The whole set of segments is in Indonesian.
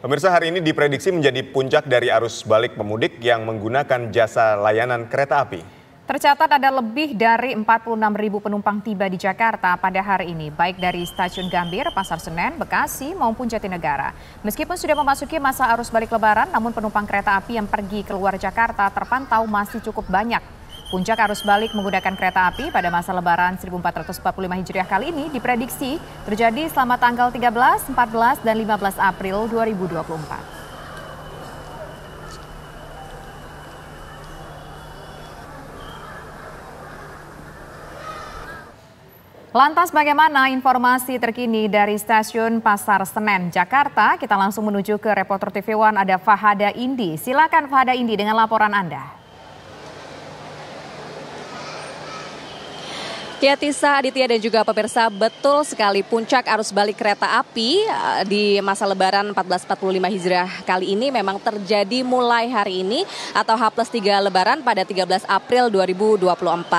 Pemirsa, hari ini diprediksi menjadi puncak dari arus balik pemudik yang menggunakan jasa layanan kereta api. Tercatat ada lebih dari 46.000 penumpang tiba di Jakarta pada hari ini, baik dari Stasiun Gambir, Pasar Senen, Bekasi, maupun Jatinegara. Meskipun sudah memasuki masa arus balik Lebaran, namun penumpang kereta api yang pergi keluar Jakarta terpantau masih cukup banyak. Puncak arus balik menggunakan kereta api pada masa Lebaran 1445 Hijriah kali ini diprediksi terjadi selama tanggal 13, 14, dan 15 April 2024. Lantas bagaimana informasi terkini dari Stasiun Pasar Senen, Jakarta? Kita langsung menuju ke reporter TV One, ada Fahada Indi. Silakan Fahada Indi dengan laporan Anda. Ya Tisa, Aditya dan juga pemirsa, betul sekali puncak arus balik kereta api di masa Lebaran 1445 Hijriah kali ini memang terjadi mulai hari ini atau H+3 Lebaran pada 13 April 2024.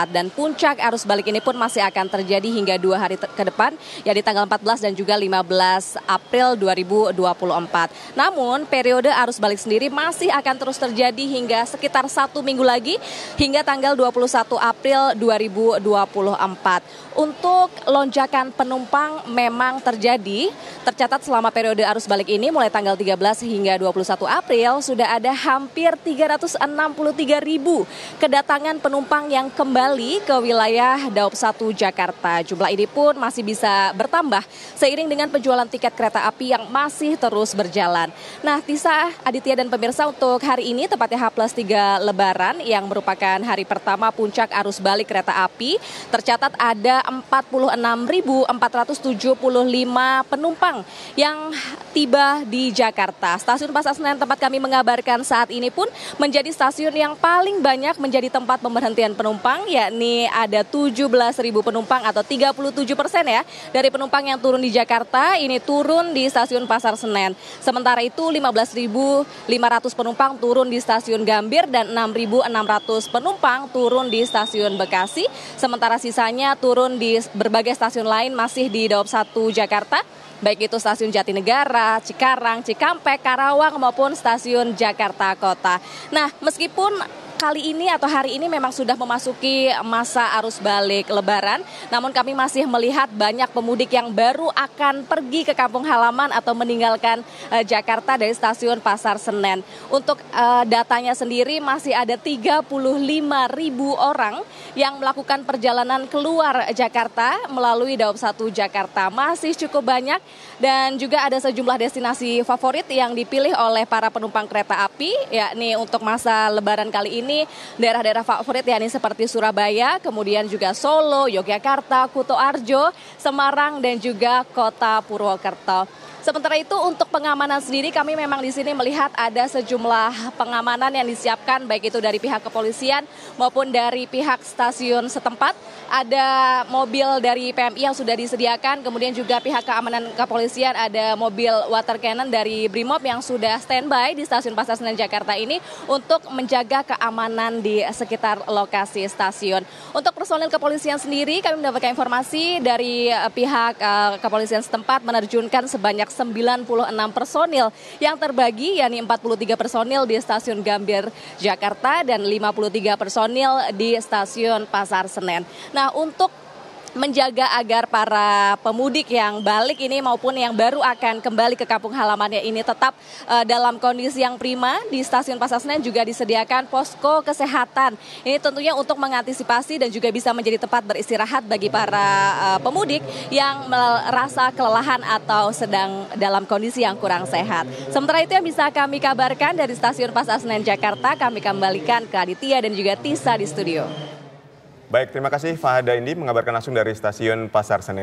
Dan puncak arus balik ini pun masih akan terjadi hingga 2 hari ke depan, ya di tanggal 14 dan juga 15 April 2024. Namun periode arus balik sendiri masih akan terus terjadi hingga sekitar 1 minggu lagi hingga tanggal 21 April 2024. Untuk lonjakan penumpang memang tercatat selama periode arus balik ini mulai tanggal 13 hingga 21 April sudah ada hampir 363.000 kedatangan penumpang yang kembali ke wilayah Daob 1 Jakarta. Jumlah ini pun masih bisa bertambah seiring dengan penjualan tiket kereta api yang masih terus berjalan. Nah, Tisa, Aditya dan pemirsa, untuk hari ini tepatnya H+3 Lebaran yang merupakan hari pertama puncak arus balik kereta api, tercatat ada 46.475 penumpang yang tiba di Jakarta. Stasiun Pasar Senen tempat kami mengabarkan saat ini pun menjadi stasiun yang paling banyak menjadi tempat pemberhentian penumpang, yakni ada 17.000 penumpang atau 37% ya dari penumpang yang turun di Jakarta ini turun di Stasiun Pasar Senen. Sementara itu 15.500 penumpang turun di Stasiun Gambir dan 6.600 penumpang turun di Stasiun Bekasi. Sementara sisanya turun di berbagai stasiun lain masih di Daob 1 Jakarta, baik itu Stasiun Jatinegara, Cikarang, Cikampek, Karawang maupun Stasiun Jakarta Kota. Nah, meskipun kali ini atau hari ini memang sudah memasuki masa arus balik Lebaran, namun kami masih melihat banyak pemudik yang baru akan pergi ke kampung halaman atau meninggalkan Jakarta dari Stasiun Pasar Senen. Untuk datanya sendiri masih ada 35.000 orang yang melakukan perjalanan keluar Jakarta melalui Daob 1 Jakarta. Masih cukup banyak dan juga ada sejumlah destinasi favorit yang dipilih oleh para penumpang kereta api, yakni untuk masa Lebaran kali ini daerah-daerah favorit yakni seperti Surabaya, kemudian juga Solo, Yogyakarta, Kutoarjo, Semarang dan juga Kota Purwokerto. Sementara itu untuk pengamanan sendiri kami memang di sini melihat ada sejumlah pengamanan yang disiapkan baik itu dari pihak kepolisian maupun dari pihak stasiun setempat. Ada mobil dari PMI yang sudah disediakan, kemudian juga pihak keamanan kepolisian ada mobil water cannon dari Brimob yang sudah standby di Stasiun Pasar Senen Jakarta ini untuk menjaga keamanan di sekitar lokasi stasiun. Untuk personil kepolisian sendiri kami mendapatkan informasi dari pihak kepolisian setempat menerjunkan sebanyak 96 personil yang terbagi, yakni 43 personil di Stasiun Gambir Jakarta dan 53 personil di Stasiun Pasar Senen. Nah, untuk menjaga agar para pemudik yang balik ini maupun yang baru akan kembali ke kampung halamannya ini tetap dalam kondisi yang prima, di Stasiun Pasar Senen juga disediakan posko kesehatan. Ini tentunya untuk mengantisipasi dan juga bisa menjadi tempat beristirahat bagi para pemudik yang merasa kelelahan atau sedang dalam kondisi yang kurang sehat. Sementara itu yang bisa kami kabarkan dari Stasiun Pasar Senen Jakarta, kami kembalikan ke Aditya dan juga Tisa di studio. Baik, terima kasih Fahada Indi mengabarkan langsung dari Stasiun Pasar Senen.